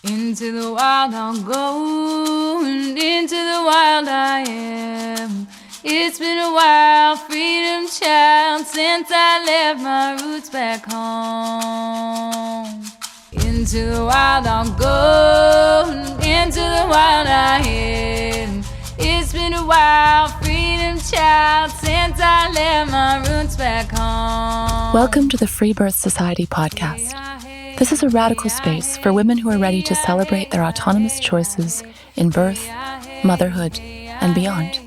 Into the wild I'll go, and into the wild I am. It's been a while, freedom child, since I left my roots back home. Into the wild I'll go, and into the wild I am. It's been a while, freedom child, since I left my roots back home. Welcome to the Free Birth Society podcast. This is a radical space for women who are ready to celebrate their autonomous choices in birth, motherhood, and beyond.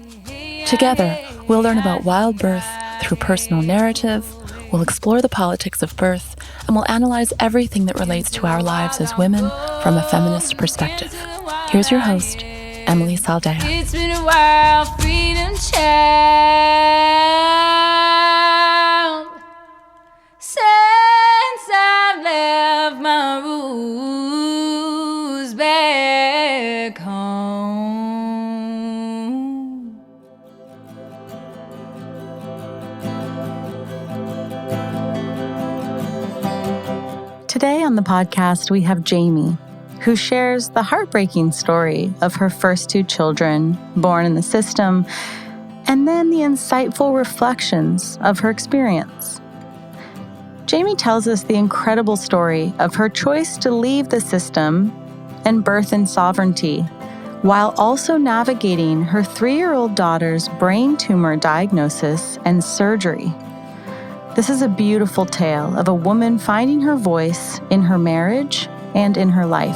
Together, we'll learn about wild birth through personal narrative, we'll explore the politics of birth, and we'll analyze everything that relates to our lives as women from a feminist perspective. Here's your host, Emily Saldea. It's been a while, freedom child, since I left my roots back home. Today on the podcast, we have Jaime, who shares the heartbreaking story of her first two children born in the system, and then the insightful reflections of her experience. Jaime tells us the incredible story of her choice to leave the system and birth in sovereignty, while also navigating her 3-year-old daughter's brain tumor diagnosis and surgery. This is a beautiful tale of a woman finding her voice in her marriage and in her life.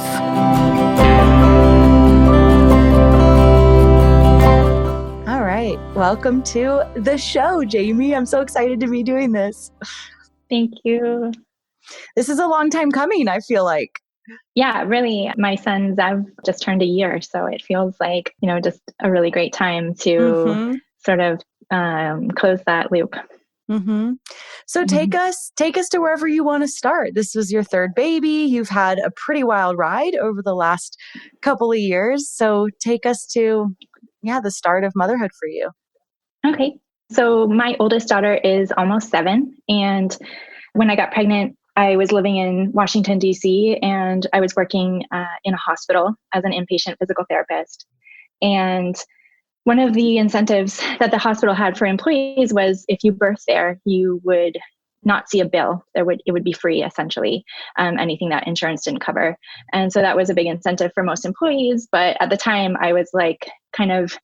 All right, welcome to the show, Jaime. I'm so excited to be doing this. Thank you. This is a long time coming, I feel like. Yeah, really. My sons have just turned a year, so it feels like, just a really great time to sort of close that loop. So take us to wherever you want to start. This was your third baby. You've had a pretty wild ride over the last couple of years. So take us to, the start of motherhood for you. Okay. So my oldest daughter is almost 7. And when I got pregnant, I was living in Washington, D.C., and I was working in a hospital as an inpatient physical therapist. And one of the incentives that the hospital had for employees was if you birth there, you would not see a bill. It would be free, essentially, anything that insurance didn't cover. And so that was a big incentive for most employees. But at the time, I was like kind of,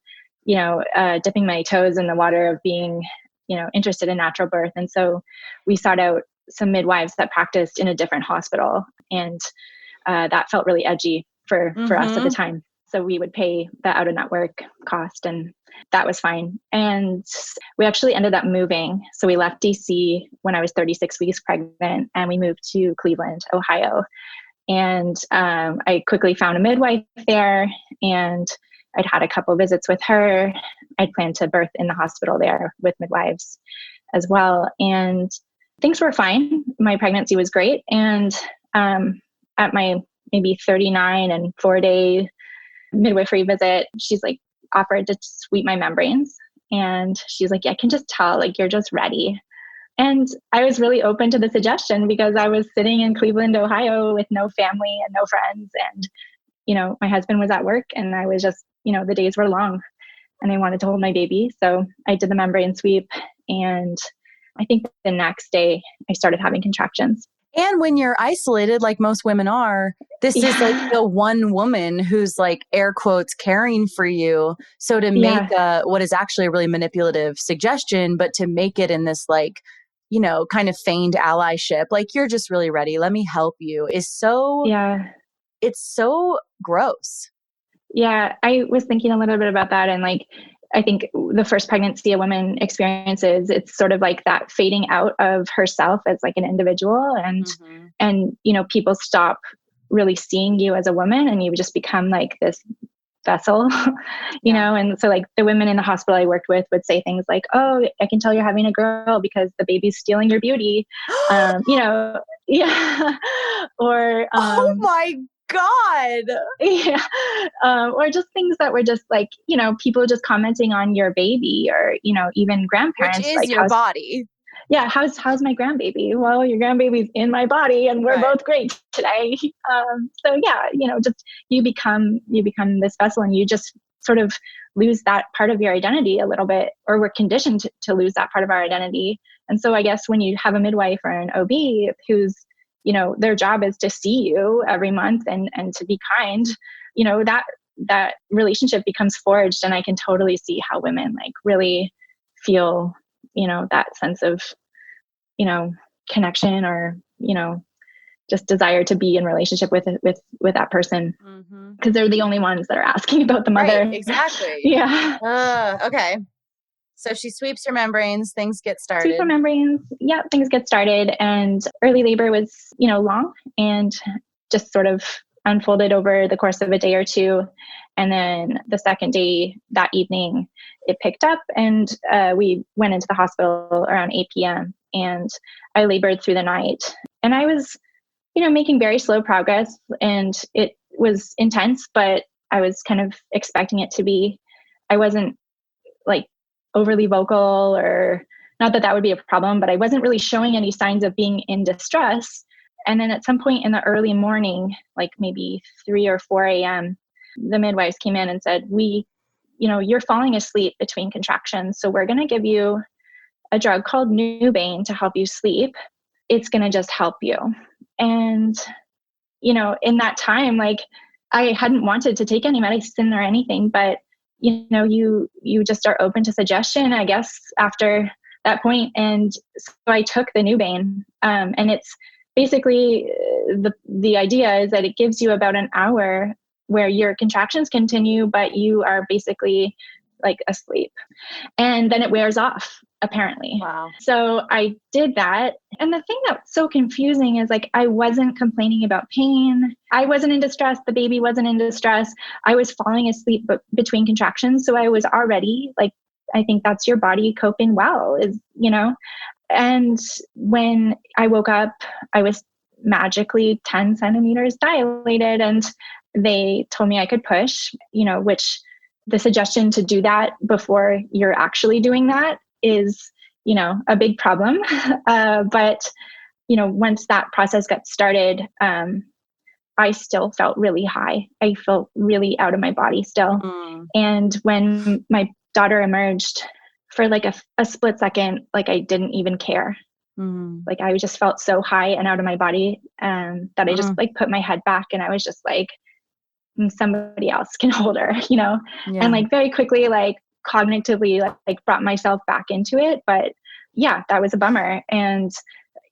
dipping my toes in the water of being, interested in natural birth. And so we sought out some midwives that practiced in a different hospital. And that felt really edgy for us at the time. So we would pay the out-of-network cost, and that was fine. And we actually ended up moving. So we left DC when I was 36 weeks pregnant, and we moved to Cleveland, Ohio. And I quickly found a midwife there, and I'd had a couple visits with her. I'd planned to birth in the hospital there with midwives as well. And things were fine. My pregnancy was great. And at my maybe 39 and 4-day midwifery visit, she's like offered to sweep my membranes. And she's like, I can just tell, like, you're just ready. And I was really open to the suggestion because I was sitting in Cleveland, Ohio with no family and no friends. And, my husband was at work, and I was just, the days were long and I wanted to hold my baby. So I did the membrane sweep. And I think the next day I started having contractions. And when you're isolated, like most women are, this is like the one woman who's like air quotes caring for you. So to make what is actually a really manipulative suggestion, but to make it in this like, kind of feigned allyship, like you're just really ready, let me help you, is so, it's so gross. Yeah, I was thinking a little bit about that. And like, I think the first pregnancy a woman experiences, it's sort of like that fading out of herself as like an individual. And people stop really seeing you as a woman, and you just become like this vessel, and so like the women in the hospital I worked with would say things like, oh, I can tell you're having a girl because the baby's stealing your beauty. Or, oh my God. Or just things that were just like, people just commenting on your baby, or, even grandparents. Which is like your body. yeah, how's my grandbaby? Well, your grandbaby's in my body and we're both great today. So yeah, just you become this vessel, and you just sort of lose that part of your identity a little bit, or we're conditioned to lose that part of our identity. And so I guess when you have a midwife or an OB who's, their job is to see you every month and to be kind, that relationship becomes forged. And I can totally see how women like really feel, that sense of, connection, or, just desire to be in relationship with that person, because they're the only ones that are asking about the mother. Right, exactly. Yeah. Okay. So she sweeps her membranes, things get started. Sweep her membranes. Yeah, things get started. And early labor was, long and just sort of unfolded over the course of a day or two. And then the second day, that evening, it picked up, and we went into the hospital around 8 p.m. and I labored through the night. And I was, making very slow progress, and it was intense, but I was kind of expecting it to be. I wasn't like overly vocal, or not that would be a problem, but I wasn't really showing any signs of being in distress. And then at some point in the early morning, like maybe 3 or 4 a.m., the midwives came in and said, you're falling asleep between contractions. So we're going to give you a drug called Nubane to help you sleep. It's going to just help you. And, in that time, like I hadn't wanted to take any medicine or anything, but you just are open to suggestion, I guess, after that point. And so I took the Nubane, and it's basically the idea is that it gives you about an hour where your contractions continue, but you are basically like asleep, and then it wears off, apparently. Wow. So I did that. And the thing that's so confusing is like, I wasn't complaining about pain. I wasn't in distress. The baby wasn't in distress. I was falling asleep between contractions. So I was already like, I think that's your body coping well, and when I woke up, I was magically 10 centimeters dilated, and they told me I could push, which the suggestion to do that before you're actually doing that is, a big problem. But, once that process got started, I still felt really high. I felt really out of my body still. And when my daughter emerged, for like a split second, like I didn't even care. Like I just felt so high and out of my body, that I just like put my head back, and I was just like, somebody else can hold her, Yeah. And like very quickly, like cognitively, like brought myself back into it. But yeah, that was a bummer. And,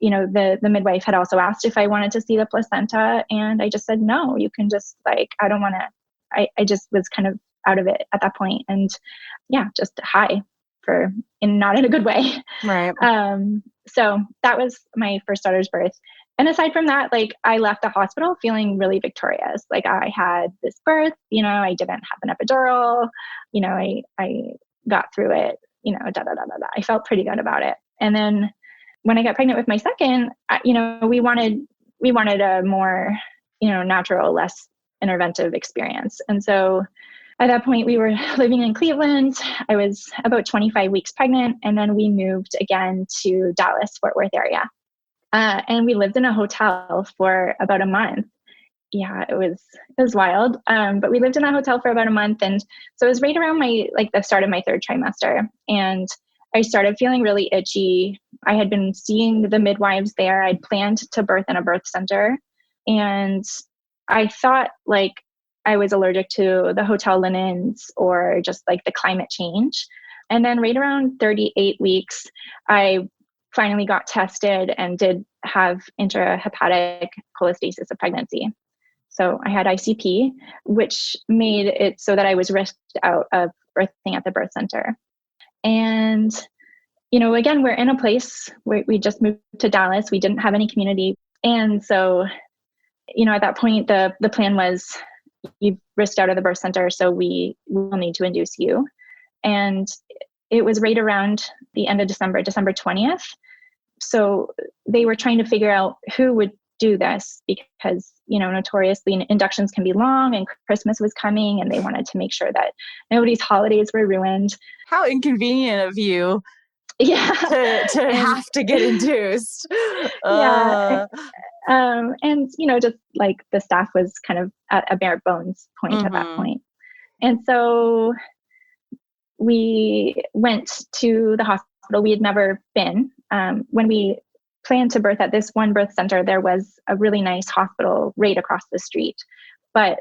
the midwife had also asked if I wanted to see the placenta, and I just said, no, you can just like, I don't want to, I just was kind of out of it at that point. And yeah, just high not in a good way. Right. So that was my first daughter's birth. And aside from that, like I left the hospital feeling really victorious. Like I had this birth, I didn't have an epidural, I got through it, I felt pretty good about it. And then when I got pregnant with my second, we wanted a more, natural, less interventive experience. And so at that point, we were living in Cleveland. I was about 25 weeks pregnant, and then we moved again to Dallas, Fort Worth area. And we lived in a hotel for about a month. Yeah, it was wild. But we lived in that hotel for about a month. And so it was right around the start of my third trimester. And I started feeling really itchy. I had been seeing the midwives there. I'd planned to birth in a birth center. And I thought like I was allergic to the hotel linens or just like the climate change. And then right around 38 weeks, I finally got tested and did have intrahepatic cholestasis of pregnancy. So I had ICP, which made it so that I was risked out of birthing at the birth center. And, again, we're in a place where we just moved to Dallas. We didn't have any community. And so, at that point, the plan was, you've risked out of the birth center, so we will need to induce you. And it was right around the end of December 20th. So they were trying to figure out who would do this because, notoriously inductions can be long and Christmas was coming and they wanted to make sure that nobody's holidays were ruined. How inconvenient of you. Yeah. to And have to get induced. yeah. And, just like the staff was kind of at a bare bones point at that Mhm. point. And so we went to the hospital. We had never been. When we planned to birth at this one birth center, there was a really nice hospital right across the street. But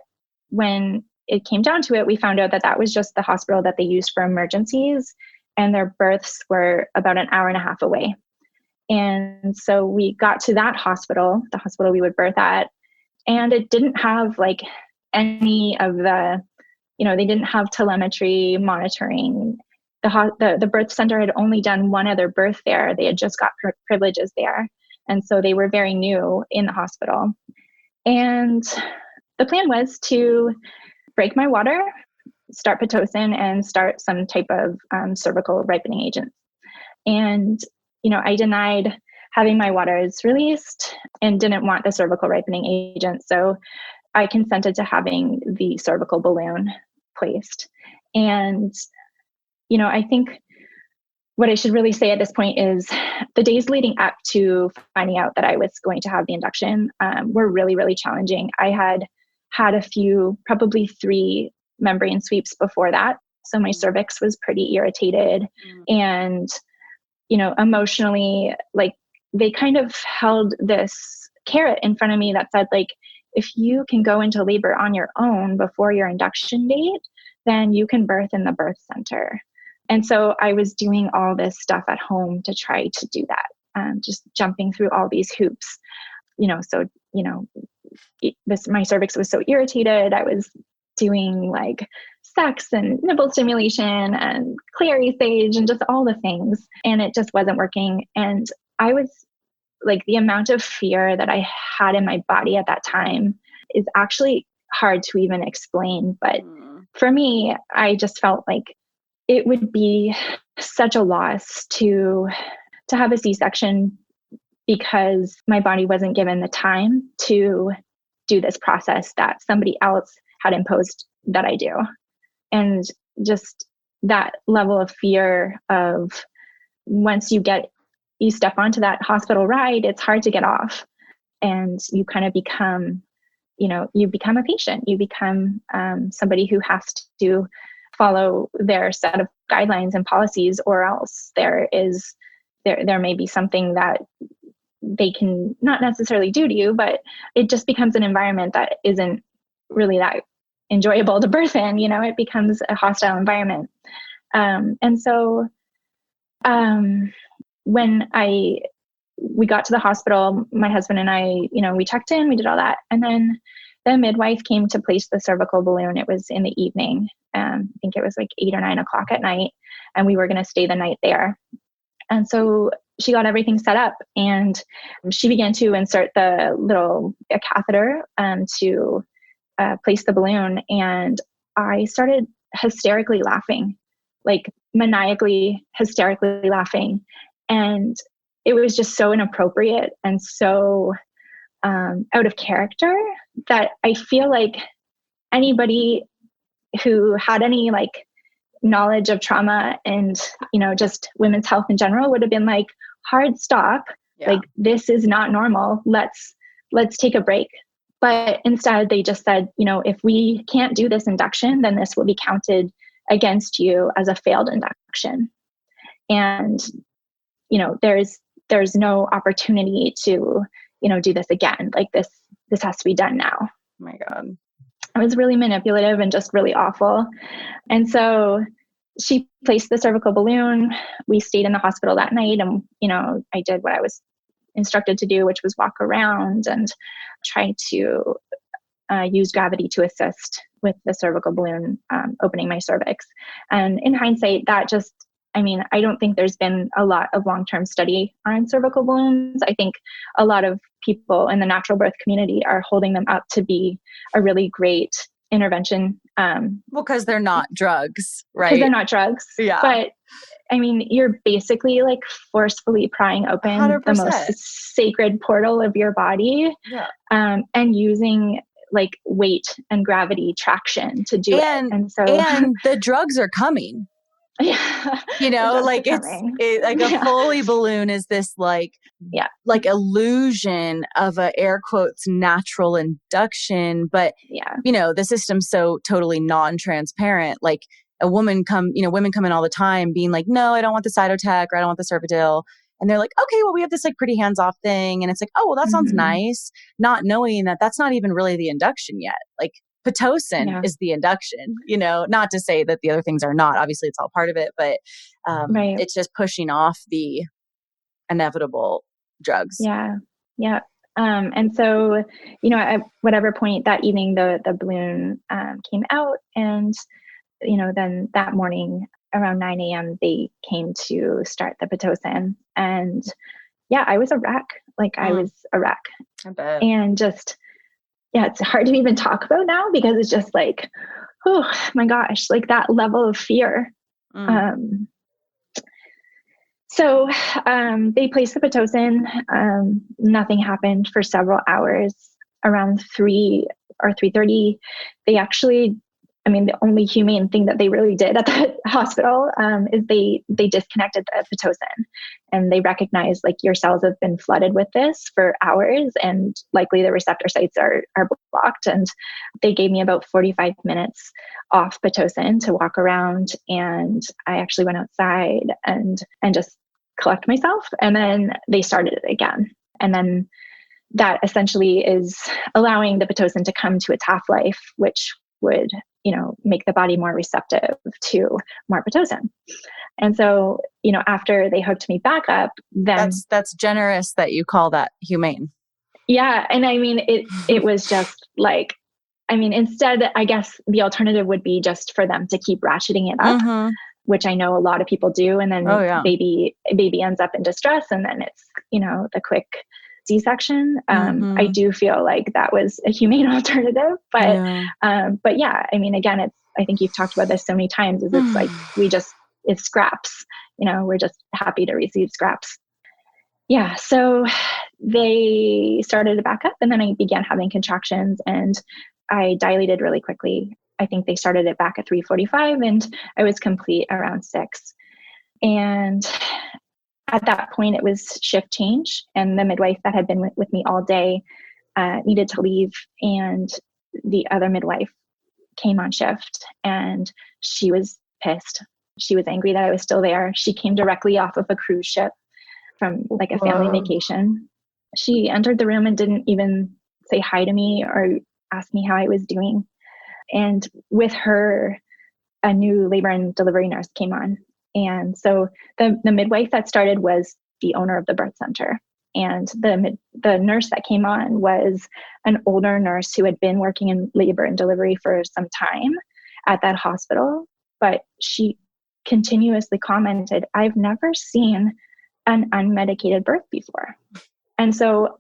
when it came down to it, we found out that that was just the hospital that they used for emergencies, and their births were about an hour and a half away. And so we got to that hospital, the hospital we would birth at, and it didn't have like any of the, they didn't have telemetry monitoring. The birth center had only done one other birth there. They had just got privileges there. And so they were very new in the hospital. And the plan was to break my water, start Pitocin, and start some type of cervical ripening agent. And, I denied having my waters released and didn't want the cervical ripening agent. So I consented to having the cervical balloon placed. And, I think what I should really say at this point is the days leading up to finding out that I was going to have the induction were really, really challenging. I had a few, probably 3 membrane sweeps before that. So my cervix was pretty irritated. And, emotionally, like they kind of held this carrot in front of me that said, like, if you can go into labor on your own before your induction date, then you can birth in the birth center. And so I was doing all this stuff at home to try to do that, just jumping through all these hoops, my cervix was so irritated. I was doing like sex and nipple stimulation and clary sage and just all the things. And it just wasn't working. And I was like, the amount of fear that I had in my body at that time is actually hard to even explain. But for me, I just felt like it would be such a loss to have a C-section because my body wasn't given the time to do this process that somebody else had imposed that I do. And just that level of fear of once you step onto that hospital ride, it's hard to get off. And you kind of become, you become a patient. You become somebody who has to follow their set of guidelines and policies, or else there may be something that they can not necessarily do to you, but it just becomes an environment that isn't really that enjoyable to birth in. It becomes a hostile environment. And so when we got to the hospital, my husband and I, we checked in, we did all that. And then the midwife came to place the cervical balloon. It was in the evening. I think it was like 8 or 9 o'clock at night, and we were going to stay the night there. And so she got everything set up, and she began to insert a catheter to place the balloon. And I started hysterically laughing, like maniacally, hysterically laughing. And it was just so inappropriate and so out of character that I feel like anybody who had any like knowledge of trauma and, just women's health in general would have been like, hard stop. Yeah. Like, this is not normal. Let's take a break. But instead they just said, if we can't do this induction, then this will be counted against you as a failed induction. And, there's no opportunity to, do this again. Like this has to be done now. Oh my God. It was really manipulative and just really awful. And so she placed the cervical balloon. We stayed in the hospital that night, and, I did what I was instructed to do, which was walk around and try to use gravity to assist with the cervical balloon opening my cervix. And in hindsight, I don't think there's been a lot of long-term study on cervical balloons. I think a lot of people in the natural birth community are holding them up to be a really great intervention. Because they're not drugs, right? Because they're not drugs. Yeah. But you're basically like forcefully prying open 100%. The most sacred portal of your body. Yeah. And using like weight and gravity traction to do it. And so, and the drugs are coming. Yeah. You know, Just like becoming. like a Yeah. Foley balloon is this like illusion of a air quotes natural induction. But, Yeah. you know, the system's so totally non-transparent. Like women come in all the time being like, no, I don't want the Cytotec or I don't want the Cervidil. And they're like, okay, well, we have this like pretty hands-off thing. And it's like, oh, well, that sounds Mm-hmm. nice. Not knowing that that's not even really the induction yet. Like Pitocin Yeah. is the induction, you know, not to say that the other things are not. Obviously, it's all part of it, but Right. it's just pushing off the inevitable drugs. Yeah. Yeah. And so, you know, at whatever point that evening, the balloon came out, and, you know, then that morning around 9 a.m., they came to start the Pitocin. And yeah, I was a wreck. Like I was a wreck. I bet. And just, yeah, it's hard to even talk about now because it's just like, oh my gosh, like that level of fear. So they placed the Pitocin. Nothing happened for several hours. Around 3 or 3:30, they actually, I mean, the only humane thing that they really did at the hospital is they disconnected the Pitocin, and they recognized like your cells have been flooded with this for hours, and likely the receptor sites are blocked. And they gave me about 45 minutes off Pitocin to walk around, and I actually went outside and just collect myself, and then they started it again. And then that essentially is allowing the Pitocin to come to its half-life, which would, you know, make the body more receptive to more Pitocin. And so, you know, after they hooked me back up, then that's generous that you call that humane. Yeah. And I mean, it was just like, I mean, instead, I guess the alternative would be just for them to keep ratcheting it up, which I know a lot of people do. And then baby ends up in distress, and then it's, you know, the quick C-section. I do feel like that was a humane alternative, but yeah, I mean, again, I think you've talked about this so many times, is it's like, it's scraps, you know, we're just happy to receive scraps. Yeah. So they started to back up, and then I began having contractions, and I dilated really quickly. I think they started it back at 3:45, and I was complete around 6. And at that point, it was shift change, and the midwife that had been with me all day needed to leave, and the other midwife came on shift, and she was pissed. She was angry that I was still there. She came directly off of a cruise ship from like a family vacation. She entered the room and didn't even say hi to me or ask me how I was doing. And with her, a new labor and delivery nurse came on. And so the midwife that started was the owner of the birth center. And the nurse that came on was an older nurse who had been working in labor and delivery for some time at that hospital. But she continuously commented, "I've never seen an unmedicated birth before." And so,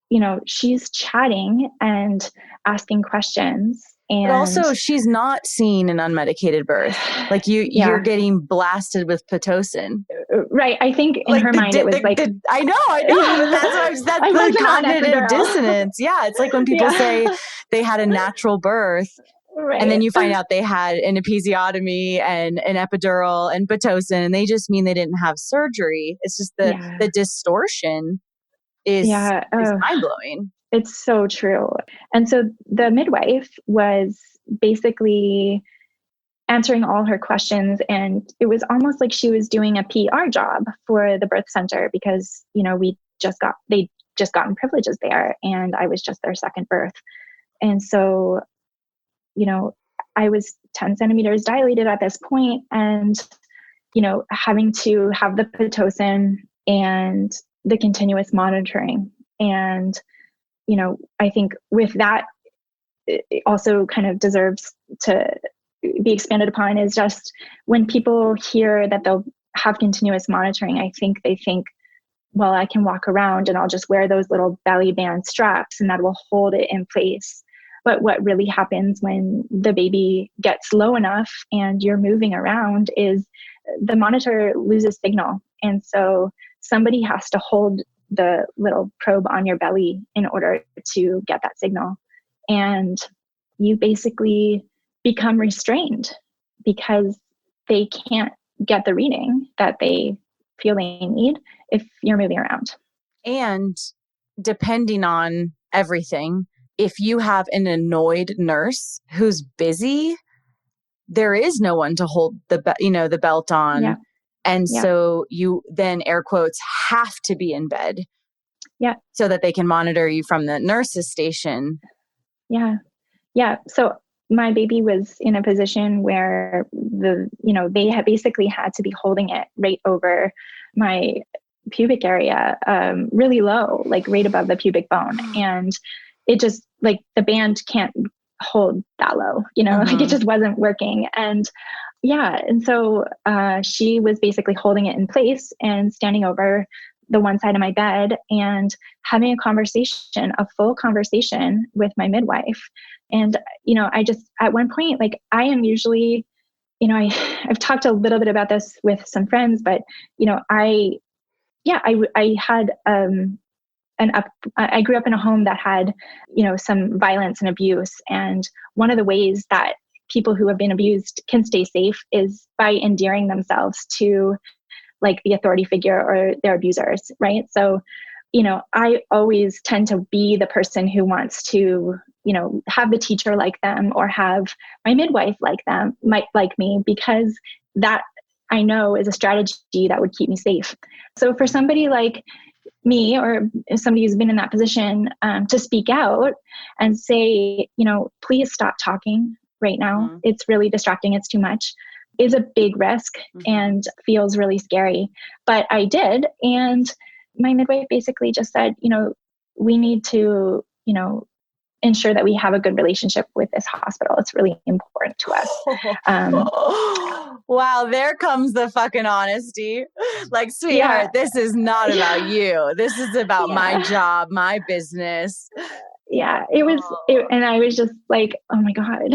you know, she's chatting and asking questions. And but also, she's not seeing an unmedicated birth. Like you're getting blasted with Pitocin. Right. I think in her mind, it was like, I know. But that's the cognitive dissonance. Yeah. It's like when people say they had a natural birth. Right. And then you find out they had an episiotomy and an epidural and Pitocin, and they just mean they didn't have surgery. It's just the distortion is mind-blowing. It's so true. And so the midwife was basically answering all her questions, and it was almost like she was doing a PR job for the birth center, because, you know, they just gotten privileges there, and I was just their second birth. And so, you know, I was 10 centimeters dilated at this point, and, you know, having to have the Pitocin and the continuous monitoring. And, you know, I think with that, it also kind of deserves to be expanded upon, is just when people hear that they'll have continuous monitoring, I think they think, well, I can walk around and I'll just wear those little belly band straps and that will hold it in place. But what really happens when the baby gets low enough and you're moving around is the monitor loses signal. And so somebody has to hold the little probe on your belly in order to get that signal. And you basically become restrained because they can't get the reading that they feel they need if you're moving around. And depending on everything, if you have an annoyed nurse who's busy, there is no one to hold the belt on. Yeah. And Yeah. so you then, air quotes, have to be in bed. Yeah. So that they can monitor you from the nurse's station. Yeah. Yeah. So my baby was in a position where they had basically had to be holding it right over my pubic area, really low, like right above the pubic bone. And it just, like, the band can't hold that low, like it just wasn't working. And yeah. And so she was basically holding it in place and standing over the one side of my bed and having a full conversation with my midwife. And, I just, at one point, like, I am usually, I've talked a little bit about this with some friends, but, I had, I grew up in a home that had, some violence and abuse. And one of the ways that people who have been abused can stay safe is by endearing themselves to, like, the authority figure or their abusers, right? So, I always tend to be the person who wants to, have the teacher like them or have my midwife like me, because that, I know, is a strategy that would keep me safe. So for somebody like me, or somebody who's been in that position, to speak out and say, please stop talking right now. Mm-hmm. It's really distracting. It's too much, is a big risk and feels really scary. But I did. And my midwife basically just said, we need to, ensure that we have a good relationship with this hospital. It's really important to us. Wow, there comes the fucking honesty. Like, sweetheart, this is not about you. This is about my job, my business. Yeah, and I was just like, oh my God.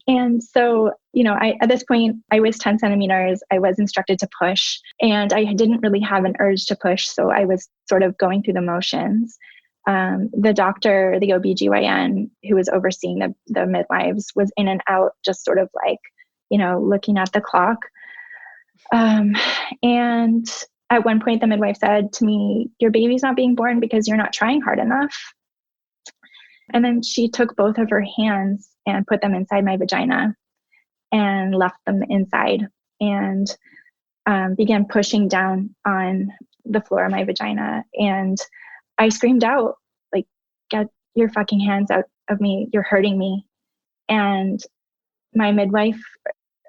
And so, at this point, I was 10 centimeters. I was instructed to push, and I didn't really have an urge to push. So I was sort of going through the motions. The doctor, the OBGYN who was overseeing the midwives, was in and out, just sort of like, looking at the clock. And at one point, the midwife said to me, "Your baby's not being born because you're not trying hard enough." And then she took both of her hands and put them inside my vagina and left them inside, and began pushing down on the floor of my vagina. And I screamed out, like, "Get your fucking hands out of me. You're hurting me." And my midwife,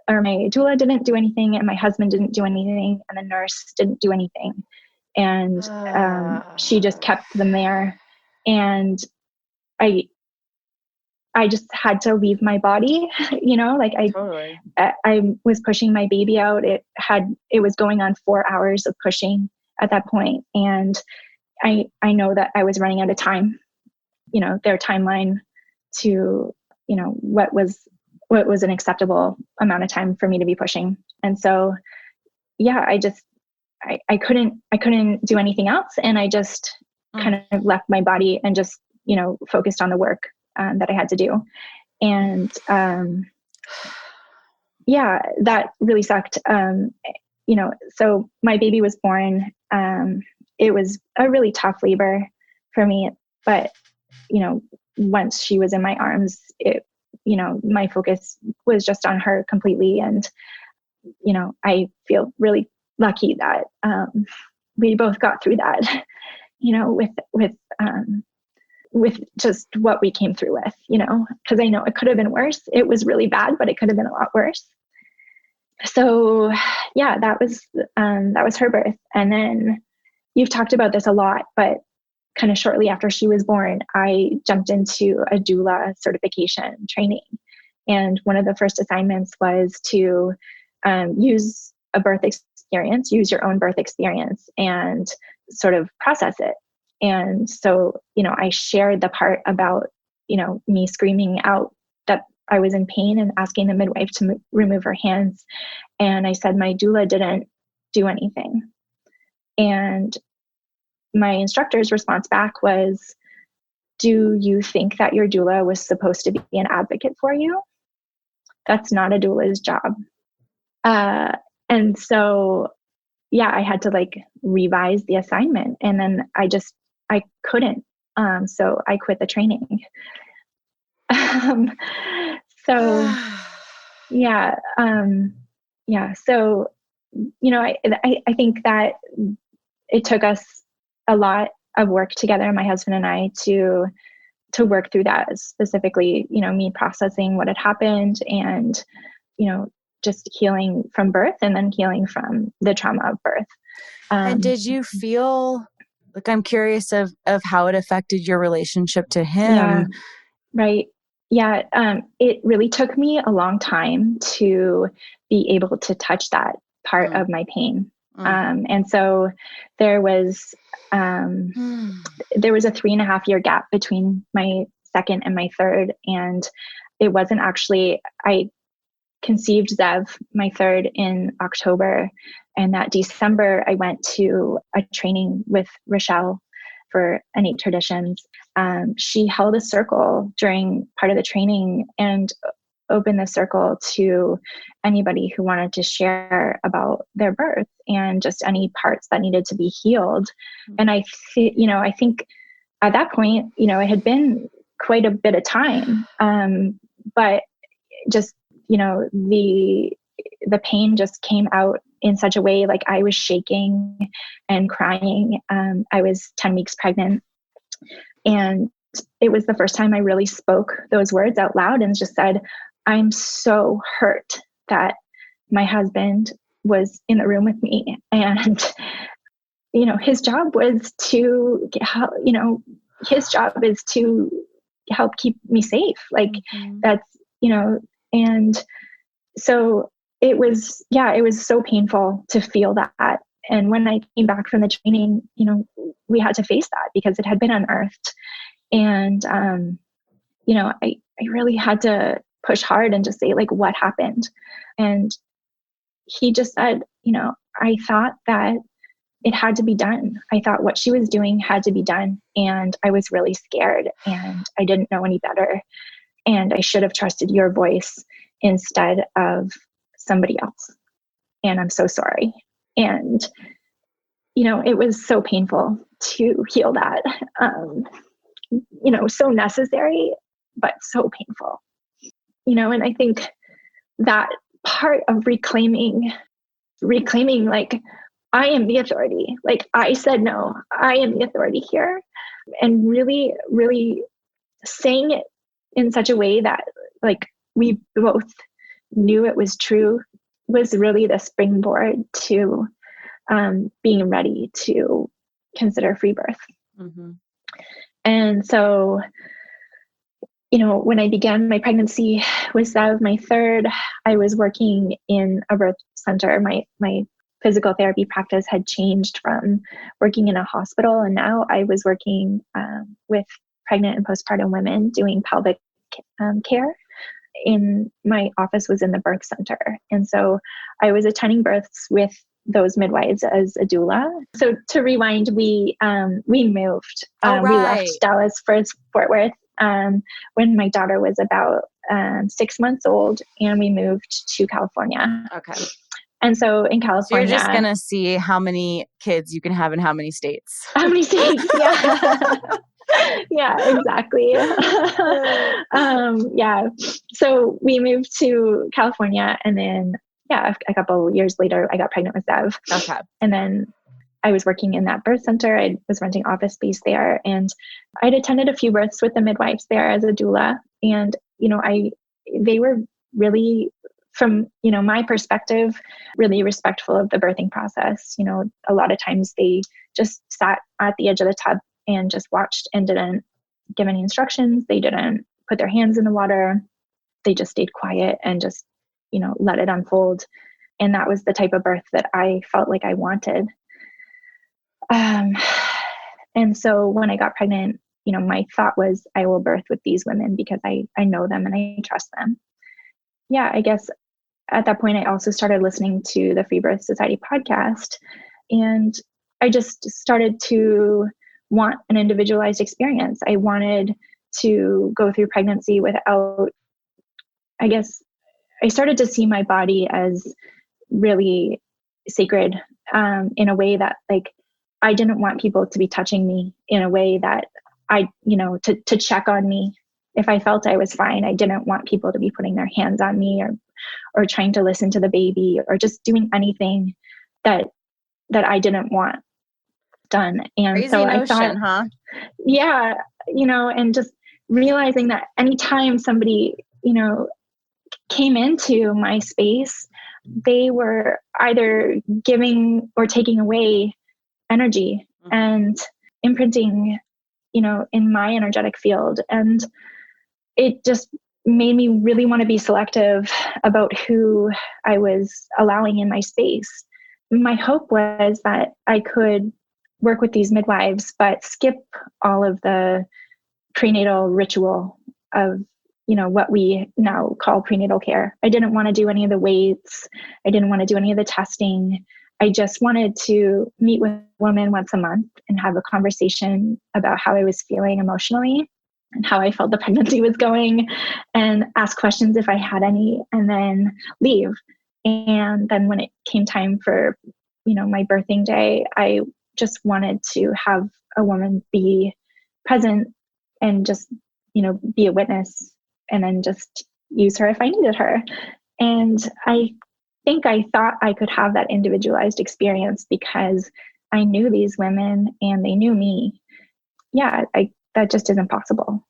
or my doula, didn't do anything, and my husband didn't do anything, and the nurse didn't do anything. And she just kept them there. And I just had to leave my body, like I was pushing my baby out. It was going on 4 hours of pushing at that point. And I know that I was running out of time, their timeline to, what was an acceptable amount of time for me to be pushing. And so, yeah, I couldn't do anything else. And I just kind of left my body and just, focused on the work that I had to do. And, yeah, that really sucked. So my baby was born. It was a really tough labor for me, but, once she was in my arms, my focus was just on her completely. And, I feel really lucky that, we both got through that, with just what we came through with, because I know it could have been worse. It was really bad, but it could have been a lot worse. So yeah, that was her birth. And then you've talked about this a lot, but kind of shortly after she was born, I jumped into a doula certification training. And one of the first assignments was to use use your own birth experience and sort of process it. And so, I shared the part about, me screaming out that I was in pain and asking the midwife to remove her hands. And I said, my doula didn't do anything. And my instructor's response back was, "Do you think that your doula was supposed to be an advocate for you? That's not a doula's job." And so, yeah, I had to like revise the assignment, and then I couldn't. So I quit the training. Um, so yeah, yeah. So, I think that it took us a lot of work together, my husband and I, to work through that, specifically, me processing what had happened, and, just healing from birth, and then healing from the trauma of birth. And did you feel, like, I'm curious of how it affected your relationship to him? Yeah, right. Yeah. It really took me a long time to be able to touch that part of my pain. And so there was, there was a 3.5-year gap between my second and my third. And it wasn't actually, I conceived Zev, my third, in October. And that December, I went to a training with Rochelle for Innate Traditions. She held a circle during part of the training and opened the circle to anybody who wanted to share about their birth and just any parts that needed to be healed. And I think at that point, it had been quite a bit of time. But just, the pain just came out in such a way, like I was shaking and crying. I was 10 weeks pregnant, and it was the first time I really spoke those words out loud and just said, I'm so hurt that my husband was in the room with me. And, his job was to, his job is to help keep me safe. Like that's, and so it was so painful to feel that. And when I came back from the training, we had to face that because it had been unearthed. And, I really had to push hard and just say, like, what happened? And he just said, I thought that it had to be done. I thought what she was doing had to be done. And I was really scared, and I didn't know any better. And I should have trusted your voice instead of somebody else. And I'm so sorry. And, it was so painful to heal that, so necessary, but so painful, and I think that part of reclaiming, like, I am the authority. Like, I said, no, I am the authority here. And really, really saying it in such a way that, like, we both knew it was true was really the springboard to being ready to consider free birth. Mm-hmm. And so, when I began my pregnancy with Zev, my third, I was working in a birth center. My physical therapy practice had changed from working in a hospital, and now I was working with pregnant and postpartum women doing pelvic care. In my office was in the birth center. And so I was attending births with those midwives as a doula. So to rewind, we moved. We left Dallas for Fort Worth when my daughter was about 6 months old, and we moved to California. Okay. And so in California, so you're just going to see how many kids you can have in how many states. How many states? Yeah. Yeah, exactly. Yeah. So we moved to California, and then, a couple of years later, I got pregnant with Zev. Okay. And then I was working in that birth center. I was renting office space there, and I'd attended a few births with the midwives there as a doula. And, they were really, from, my perspective, really respectful of the birthing process. A lot of times they just sat at the edge of the tub and just watched and didn't give any instructions. They didn't put their hands in the water. They just stayed quiet and just, let it unfold. And that was the type of birth that I felt like I wanted. And so when I got pregnant, my thought was, I will birth with these women because I know them and I trust them. Yeah, I guess at that point, I also started listening to the Free Birth Society podcast, and I just started to want an individualized experience. I wanted to go through pregnancy without, I guess, I started to see my body as really sacred, in a way that like, I didn't want people to be touching me in a way that to check on me. If I felt I was fine, I didn't want people to be putting their hands on me or trying to listen to the baby or just doing anything that I didn't want done. And Crazy so I notion, thought, huh? yeah, and just realizing that anytime somebody, came into my space, they were either giving or taking away energy and imprinting, in my energetic field. And it just made me really want to be selective about who I was allowing in my space. My hope was that I could work with these midwives, but skip all of the prenatal ritual of, what we now call prenatal care. I didn't want to do any of the weights. I didn't want to do any of the testing. I just wanted to meet with women once a month and have a conversation about how I was feeling emotionally and how I felt the pregnancy was going, and ask questions if I had any, and then leave. And then when it came time for, my birthing day, I just wanted to have a woman be present and just, be a witness, and then just use her if I needed her. And I think I thought I could have that individualized experience because I knew these women and they knew me. Yeah, that just isn't possible.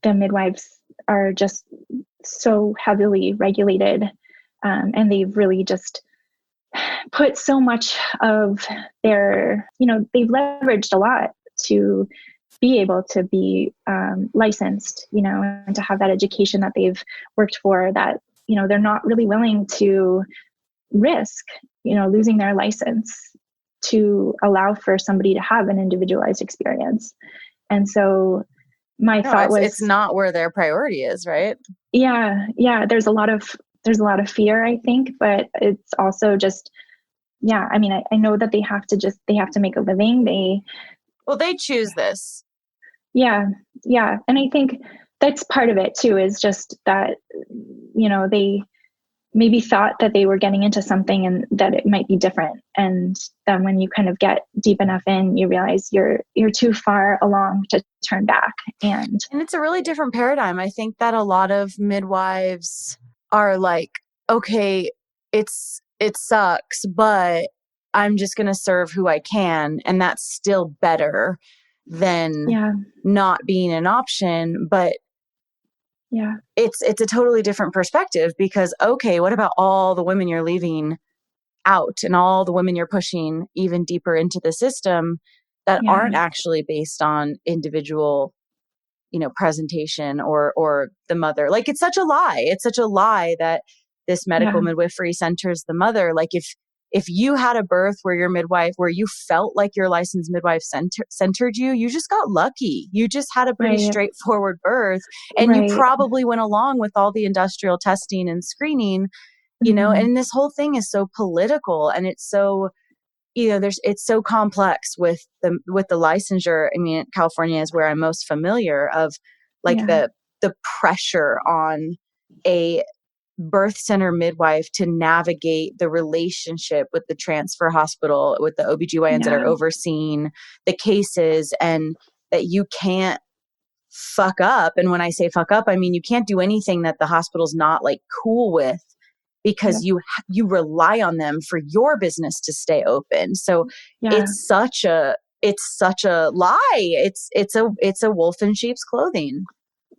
The midwives are just so heavily regulated, and they've really just put so much of their, they've leveraged a lot to be able to be licensed, and to have that education that they've worked for, that, they're not really willing to risk, losing their license to allow for somebody to have an individualized experience. And so my thought was, it's not where their priority is, right? Yeah. There's a lot of fear, I think, but it's also just, I mean, I know that they have to make a living. They choose this. Yeah. And I think that's part of it too, is just that, they maybe thought that they were getting into something and that it might be different. And then when you kind of get deep enough in, you realize you're too far along to turn back. And it's a really different paradigm. I think that a lot of midwives are like, okay, it sucks, but I'm just going to serve who I can. And that's still better than not being an option. But it's a totally different perspective, because, okay, what about all the women you're leaving out and all the women you're pushing even deeper into the system that aren't actually based on individual, presentation or the mother? Like, it's such a lie. It's such a lie that this medical midwifery centers the mother. Like, if you had a birth where you felt like your licensed midwife centered you, you just got lucky. You just had a pretty straightforward birth, and you probably went along with all the industrial testing and screening, and this whole thing is so political, and it's so, it's so complex with the licensure. I mean, California is where I'm most familiar of, like, the pressure on a birth center midwife to navigate the relationship with the transfer hospital, with the OBGYNs that are overseeing the cases, and that you can't fuck up. And when I say fuck up, I mean, you can't do anything that the hospital's not like cool with, because you rely on them for your business to stay open. So it's such a lie. It's a wolf in sheep's clothing.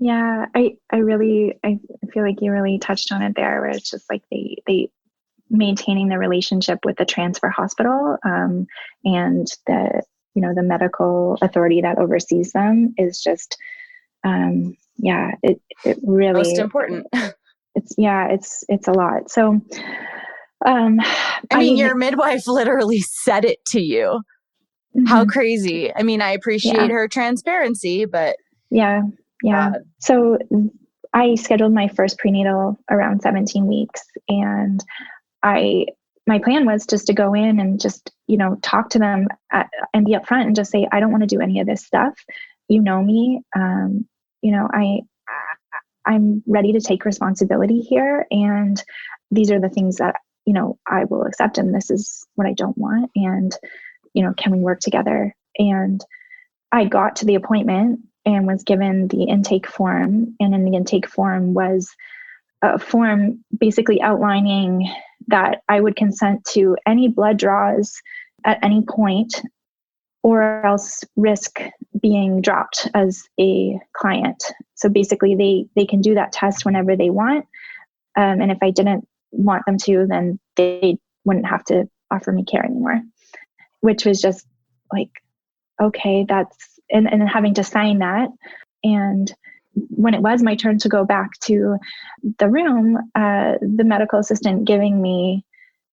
Yeah, I feel like you really touched on it there, where it's just like they maintaining the relationship with the transfer hospital, and the the medical authority that oversees them is just it really most important. It's a lot. So I mean, your midwife literally said it to you. How crazy. I mean, I appreciate her transparency, but God. So I scheduled my first prenatal around 17 weeks, and my plan was just to go in and just, talk to them and be upfront and just say, I don't want to do any of this stuff. You know me. I'm ready to take responsibility here. And these are the things that, I will accept, and this is what I don't want. And, can we work together? And I got to the appointment and was given the intake form. And in the intake form was a form basically outlining that I would consent to any blood draws at any point, or else risk being dropped as a client. So basically they can do that test whenever they want. And if I didn't want them to, then they wouldn't have to offer me care anymore, which was just like, okay, and having to sign that. And when it was my turn to go back to the room, the medical assistant giving me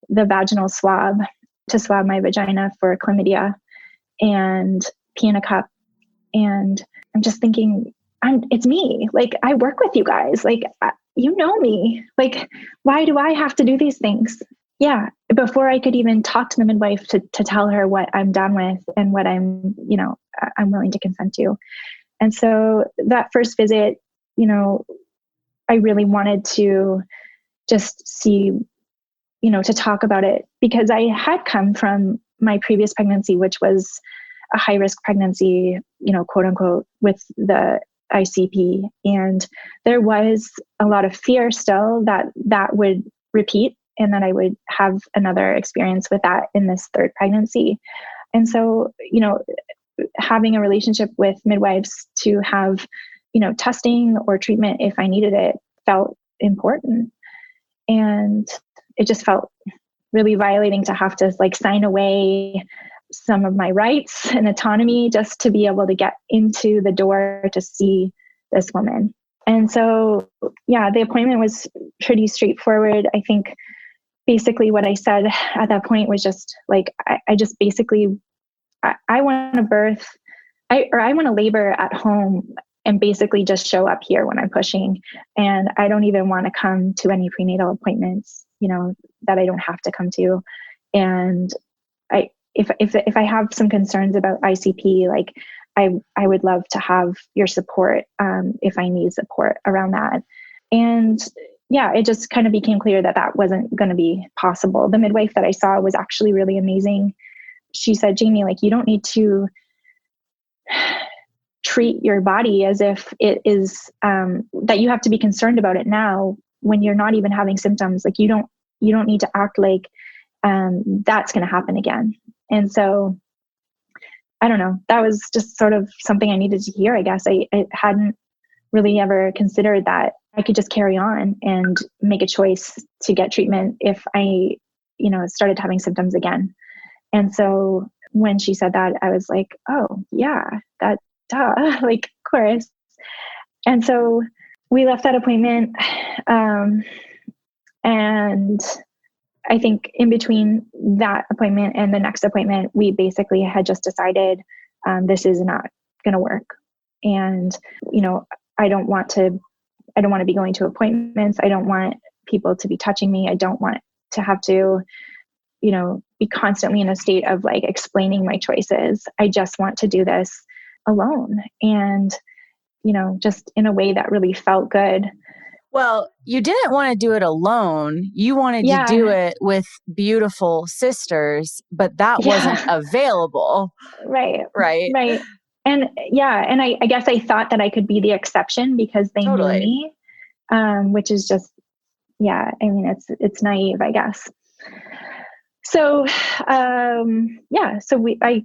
the vaginal swab to swab my vagina for chlamydia and pee in a cup. And I'm just thinking, it's me. Like, I work with you guys. Like, you know me. Like, why do I have to do these things? Yeah. Before I could even talk to the midwife to tell her what I'm done with and what I'm willing to consent to. And so that first visit, I really wanted to just see, to talk about it, because I had come from my previous pregnancy, which was a high risk pregnancy, quote unquote, with the ICP. And there was a lot of fear still that would repeat and that I would have another experience with that in this third pregnancy. And so, having a relationship with midwives to have, testing or treatment if I needed it felt important. And it just felt really violating to have to sign away some of my rights and autonomy just to be able to get into the door to see this woman. And so, yeah, the appointment was pretty straightforward. I think basically what I said at that point was just I just basically, I want to birth, I want to labor at home and basically just show up here when I'm pushing. And I don't even want to come to any prenatal appointments, that I don't have to come to. And if I have some concerns about ICP, I would love to have your support if I need support around that. And yeah, it just kind of became clear that wasn't going to be possible. The midwife that I saw was actually really amazing. She said, Jaime, you don't need to treat your body as if it is that you have to be concerned about it now when you're not even having symptoms. You don't need to act like that's going to happen again. And so I don't know, that was just sort of something I needed to hear, I guess. I hadn't really ever considered that I could just carry on and make a choice to get treatment if I, started having symptoms again. And so when she said that, I was like, oh yeah, that duh, of course. And so we left that appointment. And I think in between that appointment and the next appointment, we basically had just decided this is not going to work. And, I don't want to be going to appointments. I don't want people to be touching me. I don't want to have to, be constantly in a state of explaining my choices. I just want to do this alone and, just in a way that really felt good. Well, you didn't want to do it alone. You wanted to do it with beautiful sisters, but that wasn't available. Right. Right. Right. And yeah, and I guess I thought that I could be the exception because they knew me, which is just, I mean, it's naive, I guess. So, I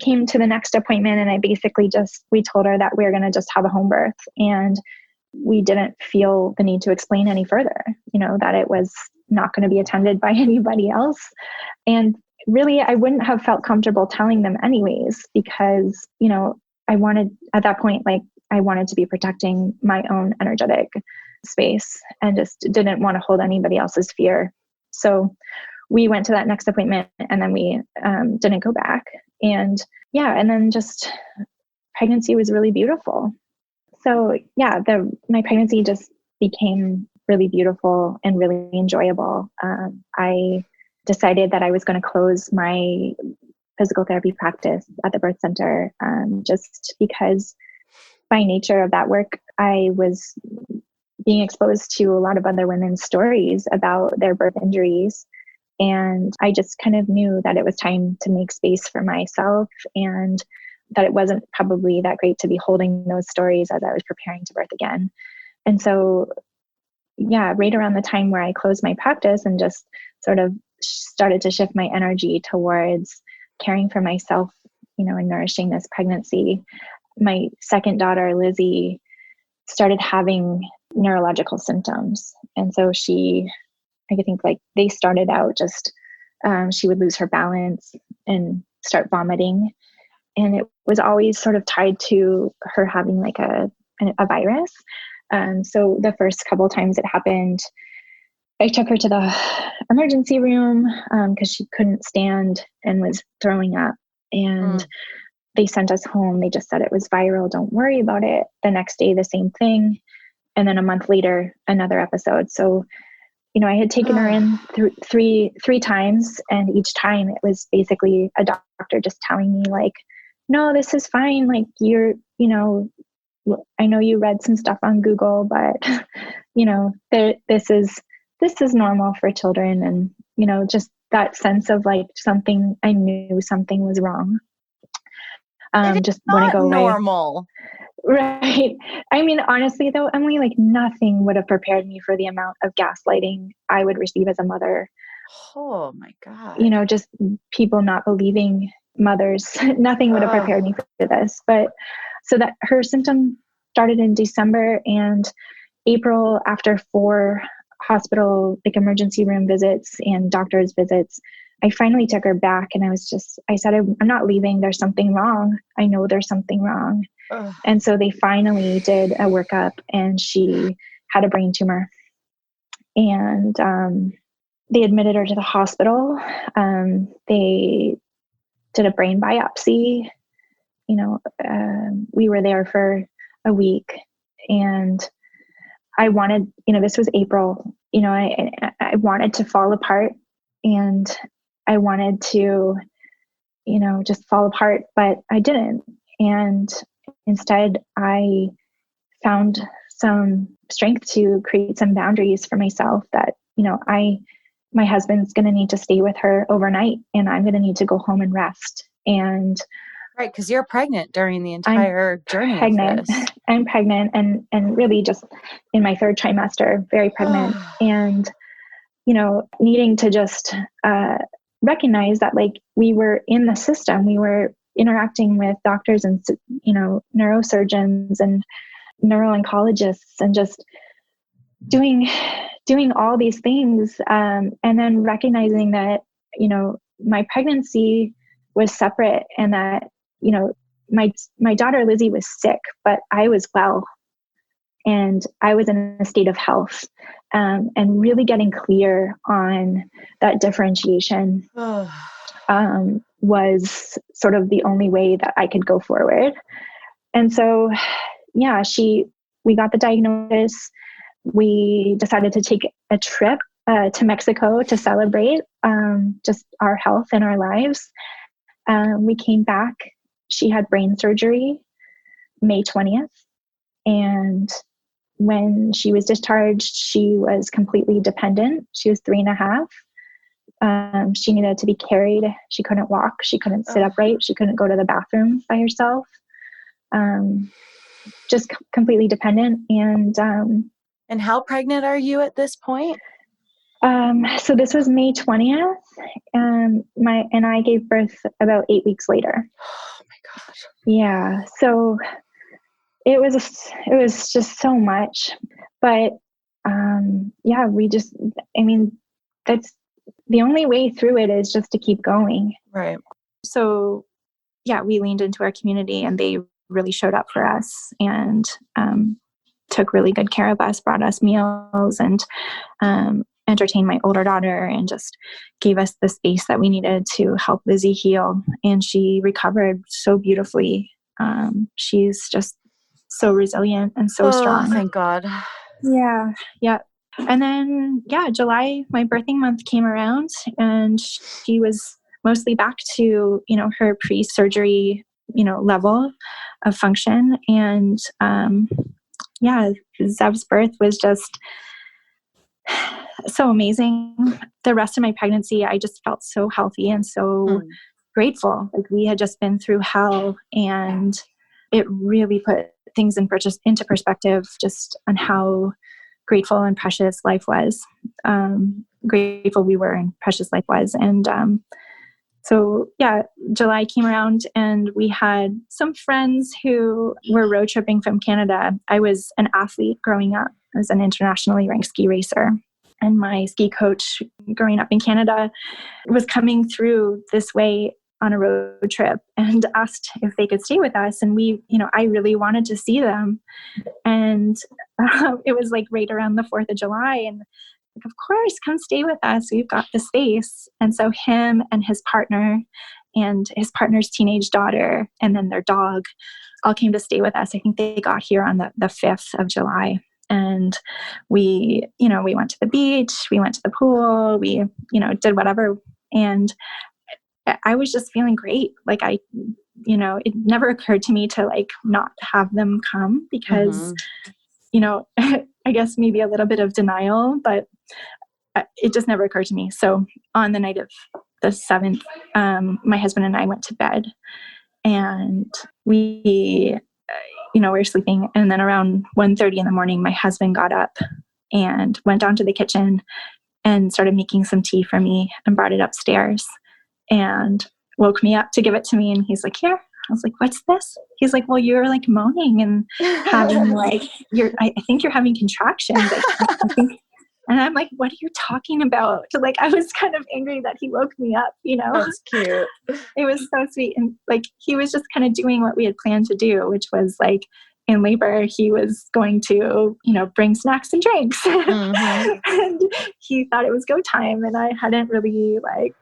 came to the next appointment and I basically we told her that we were going to just have a home birth, and we didn't feel the need to explain any further, that it was not going to be attended by anybody else. And really, I wouldn't have felt comfortable telling them anyways, because, I wanted at that point, I wanted to be protecting my own energetic space and just didn't want to hold anybody else's fear. So we went to that next appointment and then we didn't go back. And and then just pregnancy was really beautiful. So my pregnancy just became really beautiful and really enjoyable. I decided that I was going to close my physical therapy practice at the birth center, just because by nature of that work, I was being exposed to a lot of other women's stories about their birth injuries. And I just kind of knew that it was time to make space for myself, and that it wasn't probably that great to be holding those stories as I was preparing to birth again. And so, yeah, right around the time where I closed my practice and just sort of started to shift my energy towards caring for myself, and nourishing this pregnancy, my second daughter, Lizzie, started having neurological symptoms. And so I think like they started out just, she would lose her balance and start vomiting. And it was always sort of tied to her having like a virus. So the first couple of times it happened, I took her to the emergency room because she couldn't stand and was throwing up. And they sent us home. They just said it was viral. Don't worry about it. The next day, the same thing. And then a month later, another episode. So, I had taken her in three times, and each time it was basically a doctor just telling me like, no, this is fine. Like I know you read some stuff on Google, but this is normal for children. And, just that sense of like I knew something was wrong. Just want to go normal. Right. I mean, honestly though, Emily, like nothing would have prepared me for the amount of gaslighting I would receive as a mother. Oh my God. Just people not believing mothers. Nothing would have prepared me for this. But so that her symptom started in December, and April, after 4 hospital, like emergency room visits and doctor's visits, I finally took her back, and I said, I'm not leaving. There's something wrong. I know there's something wrong. And so they finally did a workup, and she had a brain tumor. And they admitted her to the hospital. They did a brain biopsy. We were there for a week, and I wanted, this was April, I wanted to fall apart, and I wanted to, just fall apart, but I didn't. And instead, I found some strength to create some boundaries for myself that, my husband's going to need to stay with her overnight, and I'm going to need to go home and rest. And right, because you're pregnant during the entire journey of this. I'm pregnant and really just in my 3rd trimester, very pregnant. And, needing to just recognize that like we were in the system, we were interacting with doctors and, neurosurgeons and neuro-oncologists, and just doing all these things. And then recognizing that, my pregnancy was separate, and that, my daughter Lizzie was sick, but I was well, and I was in a state of health, and really getting clear on that differentiation was sort of the only way that I could go forward. And so, yeah, we got the diagnosis. We decided to take a trip to Mexico to celebrate just our health and our lives. We came back. She had brain surgery May 20th. And when she was discharged, she was completely dependent. She was 3.5. She needed to be carried. She couldn't walk. She couldn't sit upright. She couldn't go to the bathroom by herself. Just completely dependent. And how pregnant are you at this point? So this was May 20th. And I gave birth about 8 weeks later. Oh my gosh. Yeah. So it was just so much, but, yeah, that's the only way through it is just to keep going. Right. So yeah, we leaned into our community, and they really showed up for us, and, took really good care of us, brought us meals, and, entertained my older daughter, and just gave us the space that we needed to help Lizzie heal. And she recovered so beautifully. She's just so resilient and so strong. Thank God. Yeah. Yeah. And then, July, my birthing month came around, and she was mostly back to, her pre-surgery, level of function. And, Zev's birth was just so amazing. The rest of my pregnancy, I just felt so healthy and so grateful. Like we had just been through hell, and it really put things into perspective just on how grateful and precious life was. Grateful we were and precious life was. And so, yeah, July came around and we had some friends who were road tripping from Canada. I was an athlete growing up. I was an internationally ranked ski racer. And my ski coach growing up in Canada was coming through this way on a road trip and asked if they could stay with us. And I really wanted to see them. And it was like right around the 4th of July. And of course, come stay with us. We've got the space. And so him and his partner and his partner's teenage daughter and then their dog all came to stay with us. I think they got here on the 5th of July. And we went to the beach, we went to the pool, we, did whatever. And I was just feeling great. Like it never occurred to me to like not have them come because, I guess maybe a little bit of denial, but it just never occurred to me. So on the night of the 7th, my husband and I went to bed and we were sleeping. And then around 1:30 in the morning, my husband got up and went down to the kitchen and started making some tea for me and brought it upstairs and woke me up to give it to me. And he's like, here. I was like, what's this? He's like, well, you're like moaning and having like, I think you're having contractions. I think. And I'm like, what are you talking about? Like, I was kind of angry that he woke me up, That's cute. It was so sweet. And like, he was just kind of doing what we had planned to do, which was like in labor, he was going to, bring snacks and drinks. And he thought it was go time. And I hadn't really like,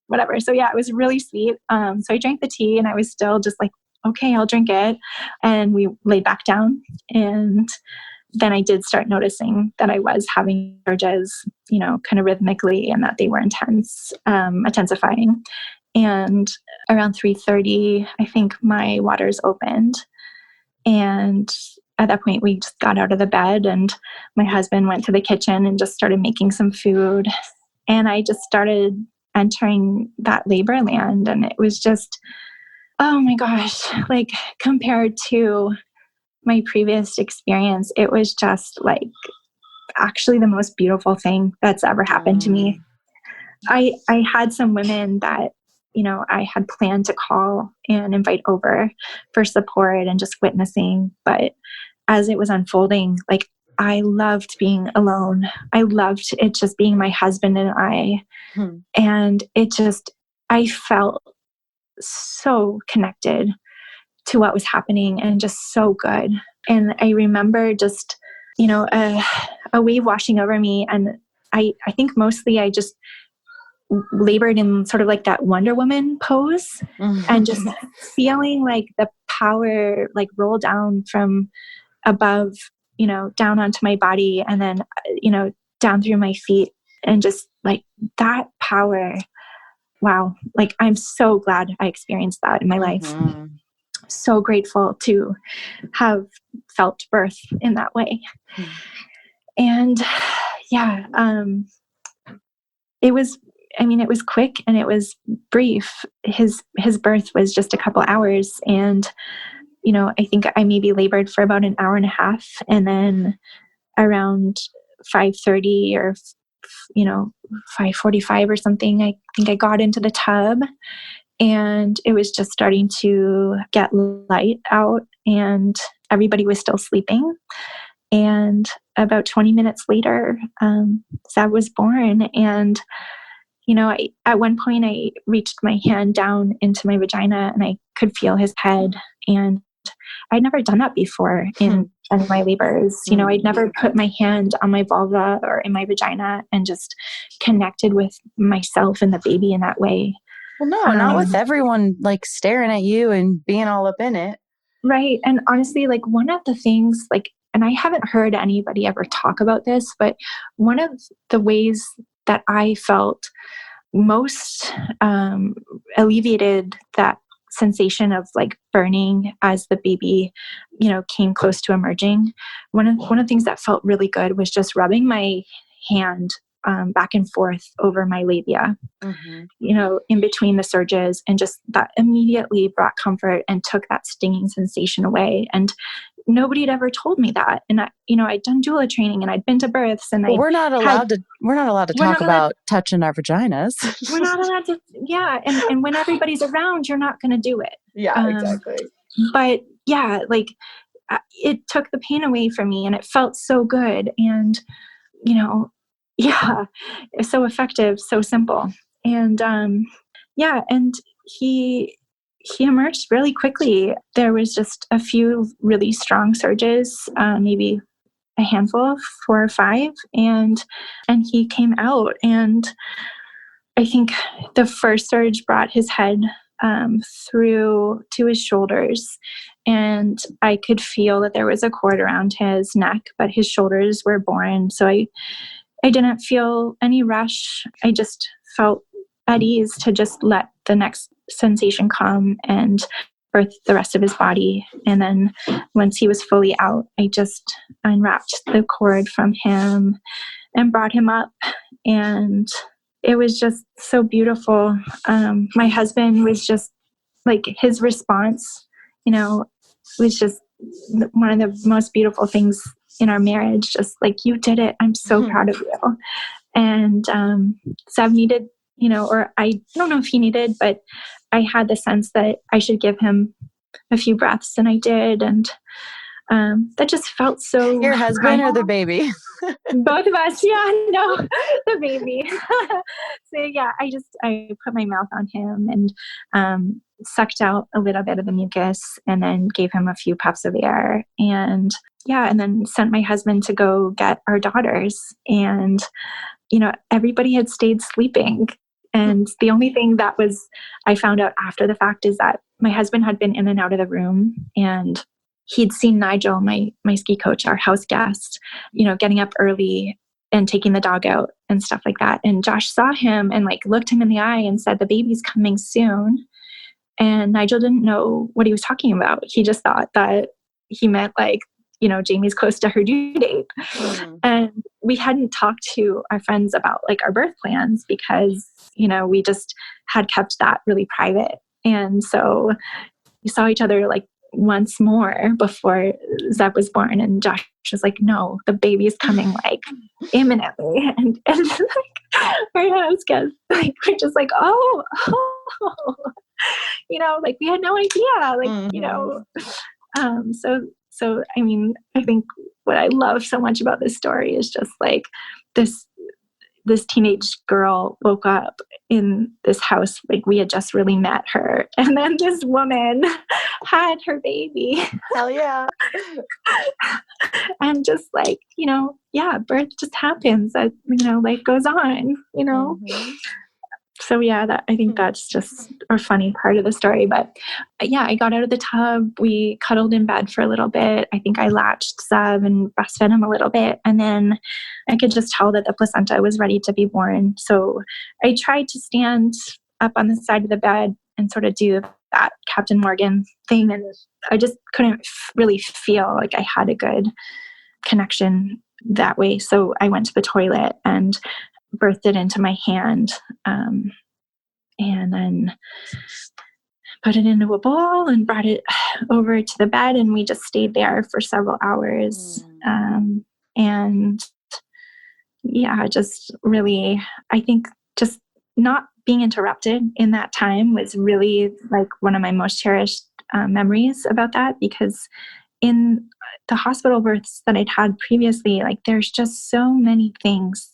whatever. So yeah, it was really sweet. So I drank the tea and I was still just like, okay, I'll drink it. And we laid back down. And then I did start noticing that I was having urges, kind of rhythmically, and that they were intensifying. And around 3:30, I think my waters opened. And at that point, we just got out of the bed and my husband went to the kitchen and just started making some food. And I just started entering that labor land. And it was just, oh my gosh, like compared to my previous experience, it was just like actually the most beautiful thing that's ever happened to me. I had some women that, I had planned to call and invite over for support and just witnessing. But as it was unfolding, like I loved being alone. I loved it just being my husband and I. And I felt so connected to what was happening and just so good. And I remember just, a wave washing over me. And I think mostly I just labored in sort of like that Wonder Woman pose and just feeling like the power like roll down from above, down onto my body and then, down through my feet and just like that power. Wow. Like I'm so glad I experienced that in my life. So grateful to have felt birth in that way. And yeah, it was quick and it was brief. His birth was just a couple hours. And, I think I maybe labored for about an hour and a half. And then around 5:30 or, 5:45 or something, I think I got into the tub. And it was just starting to get light out and everybody was still sleeping. And about 20 minutes later, Zab was born. And, at one point I reached my hand down into my vagina and I could feel his head. And I'd never done that before in any of my labors. I'd never put my hand on my vulva or in my vagina and just connected with myself and the baby in that way. Well, no, not with everyone like staring at you and being all up in it. Right. And honestly, like one of the things and I haven't heard anybody ever talk about this, but one of the ways that I felt most alleviated that sensation of like burning as the baby, came close to emerging. One of the things that felt really good was just rubbing my hand back and forth over my labia, in between the surges. And just that immediately brought comfort and took that stinging sensation away. And nobody had ever told me that. And I'd done doula training and I'd been to births, and we're not allowed to talk about touching our vaginas. We're not allowed to. Yeah. And when everybody's around, you're not going to do it. Yeah, exactly. But yeah, like it took the pain away from me, and it felt so good. And, it's so effective, so simple. And, and he emerged really quickly. There was just a few really strong surges, maybe a handful, 4 or 5, and he came out. And I think the first surge brought his head through to his shoulders, and I could feel that there was a cord around his neck, but his shoulders were born. So I didn't feel any rush. I just felt at ease to just let the next sensation come and birth the rest of his body. And then once he was fully out, I just unwrapped the cord from him and brought him up. And it was just so beautiful. My husband was just like, his response, was just one of the most beautiful things in our marriage. Just like, you did it. I'm so proud of you. And Zev needed, or I don't know if he needed, but I had the sense that I should give him a few breaths, and I did. And that just felt so... Your husband or the baby? Both of us. Yeah, no, the baby. So yeah, I put my mouth on him and sucked out a little bit of the mucus, and then gave him a few puffs of air. And and then sent my husband to go get our daughters. And, everybody had stayed sleeping. And the only thing that I found out after the fact is that my husband had been in and out of the room, and he'd seen Nigel, my ski coach, our house guest, getting up early and taking the dog out and stuff like that. And Josh saw him and looked him in the eye and said, "The baby's coming soon." And Nigel didn't know what he was talking about. He just thought that he meant Jamie's close to her due date. And we hadn't talked to our friends about our birth plans because, we just had kept that really private. And so we saw each other once more before Zeb was born, and Josh was like, "No, the baby's coming imminently." And our house guests we're just oh, we had no idea, So I mean, I think what I love so much about this story is just this teenage girl woke up in this house, we had just really met her, and then this woman had her baby. Hell yeah. And just birth just happens. Life goes on, So yeah, I think that's just a funny part of the story. But yeah, I got out of the tub. We cuddled in bed for a little bit. I think I latched Zev and breastfed him a little bit. And then I could just tell that the placenta was ready to be born. So I tried to stand up on the side of the bed and sort of do that Captain Morgan thing. And I just couldn't really feel like I had a good connection that way. So I went to the toilet and birthed it into my hand, and then put it into a bowl and brought it over to the bed, and we just stayed there for several hours. And yeah, just really, I think just not being interrupted in that time was really one of my most cherished memories about that, because in the hospital births that I'd had previously, there's just so many things.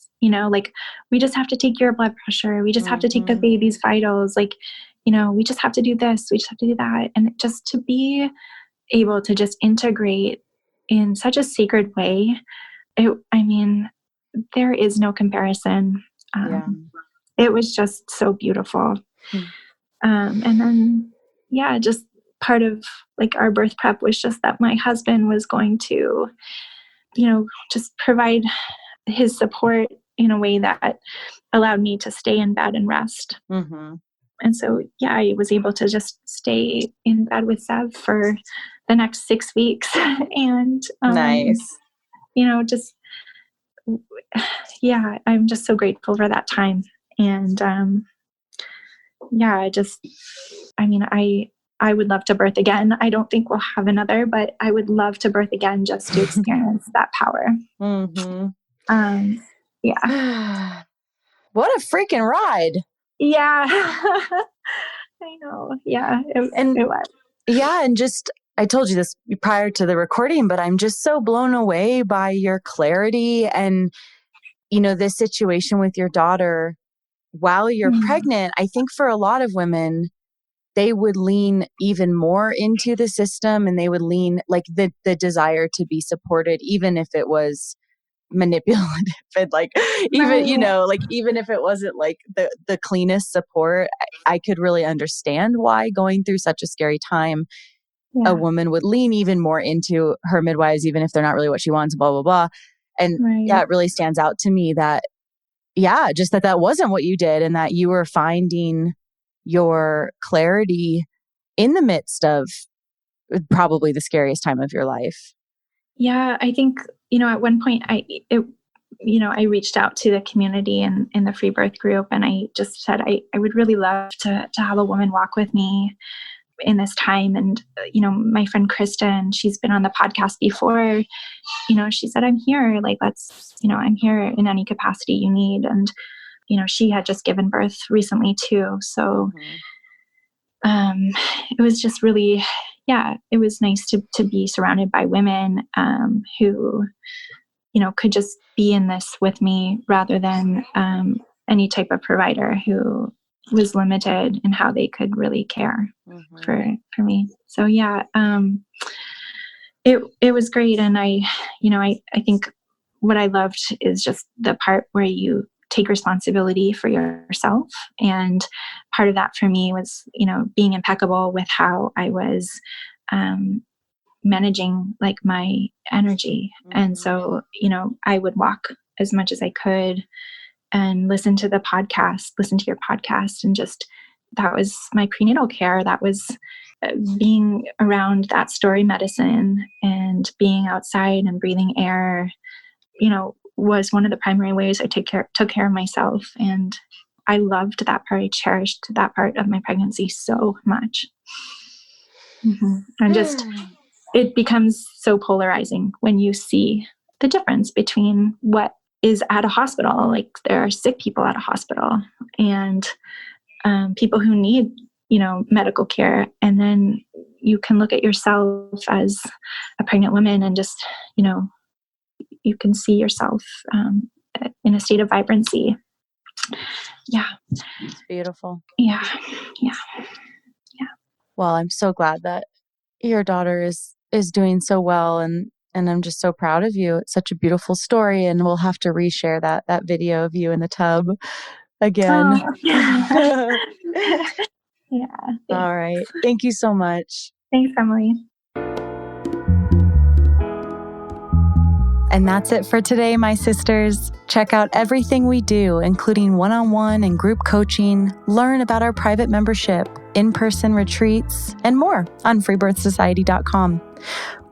We just have to take your blood pressure. We just have to take the baby's vitals. We just have to do this. We just have to do that. And just to be able to just integrate in such a sacred way, there is no comparison. It was just so beautiful. And then, yeah, just part of our birth prep was just that my husband was going to, just provide his support in a way that allowed me to stay in bed and rest. And so, yeah, I was able to just stay in bed with Zev for the next 6 weeks. And, nice. yeah, I'm just so grateful for that time. And yeah, I would love to birth again. I don't think we'll have another, but I would love to birth again just to experience that power. Mm-hmm. Yeah. What a freaking ride. Yeah. I know. Yeah. It was. Yeah. And just, I told you this prior to the recording, but I'm just so blown away by your clarity and, this situation with your daughter while you're pregnant. I think for a lot of women, they would lean even more into the system, and they would lean like the desire to be supported, even if it was manipulative and even if it wasn't like the cleanest support. I could really understand why, going through such a scary time, a woman would lean even more into her midwives, even if they're not really what she wants, blah, blah, blah. And yeah, it really stands out to me that, just that wasn't what you did, and that you were finding your clarity in the midst of probably the scariest time of your life. Yeah, I think, at one point I reached out to the community and in the free birth group, and I just said, I would really love to have a woman walk with me in this time. And, my friend Kristen, she's been on the podcast before, she said, I'm here, like, I'm here in any capacity you need. And, she had just given birth recently too. So, it was just really, it was nice to be surrounded by women, who, could just be in this with me rather than, any type of provider who was limited in how they could really care for me. So it was great. And I think what I loved is just the part where you take responsibility for yourself. And part of that for me was, being impeccable with how I was, managing like my energy. And so, I would walk as much as I could and listen to your podcast. And just, that was my prenatal care. That was being around that story medicine and being outside and breathing air, was one of the primary ways I took care of myself. And I loved that part. I cherished that part of my pregnancy so much. And just, it becomes so polarizing when you see the difference between what is at a hospital. Like, there are sick people at a hospital and people who need, medical care. And then you can look at yourself as a pregnant woman and just, you can see yourself in a state of vibrancy. Yeah. It's beautiful. Yeah. Well, I'm so glad that your daughter is doing so well, and I'm just so proud of you. It's such a beautiful story, and we'll have to reshare that video of you in the tub again. Oh. Yeah. All right. Thank you so much. Thanks, Emily. And that's it for today, my sisters. Check out everything we do, including one-on-one and group coaching, learn about our private membership, in-person retreats, and more on freebirthsociety.com.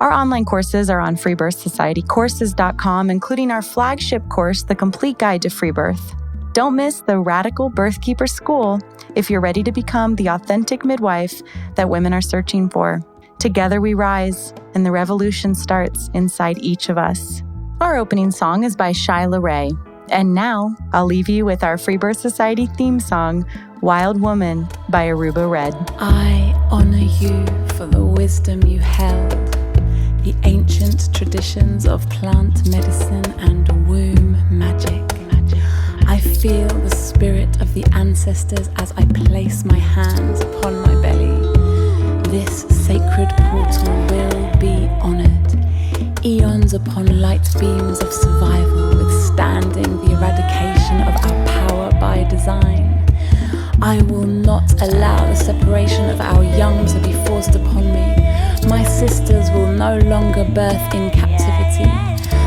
Our online courses are on freebirthsocietycourses.com, including our flagship course, The Complete Guide to Free Birth. Don't miss the Radical Birthkeeper School if you're ready to become the authentic midwife that women are searching for. Together we rise, and the revolution starts inside each of us. Our opening song is by Shyla Ray. And now I'll leave you with our Free Birth Society theme song, Wild Woman by Aruba Red. I honor you for the wisdom you held, the ancient traditions of plant medicine and womb magic. I feel the spirit of the ancestors as I place my hands upon my belly. This sacred portal will be honored. Eons upon light beams of survival, withstanding the eradication of our power by design. I will not allow the separation of our young to be forced upon me. My sisters will no longer birth in captivity.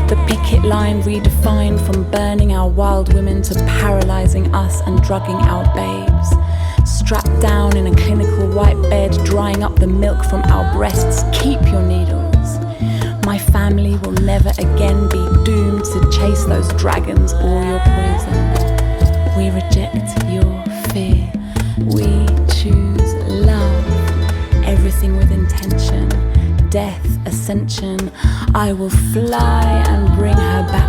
The picket line redefined from burning our wild women to paralyzing us and drugging our babes. Strapped down in a clinical white bed, drying up the milk from our breasts. Keep your needles. My family will never again be doomed to chase those dragons or your poison. We reject your fear. We choose love. Everything with intention. Death, ascension. I will fly and bring her back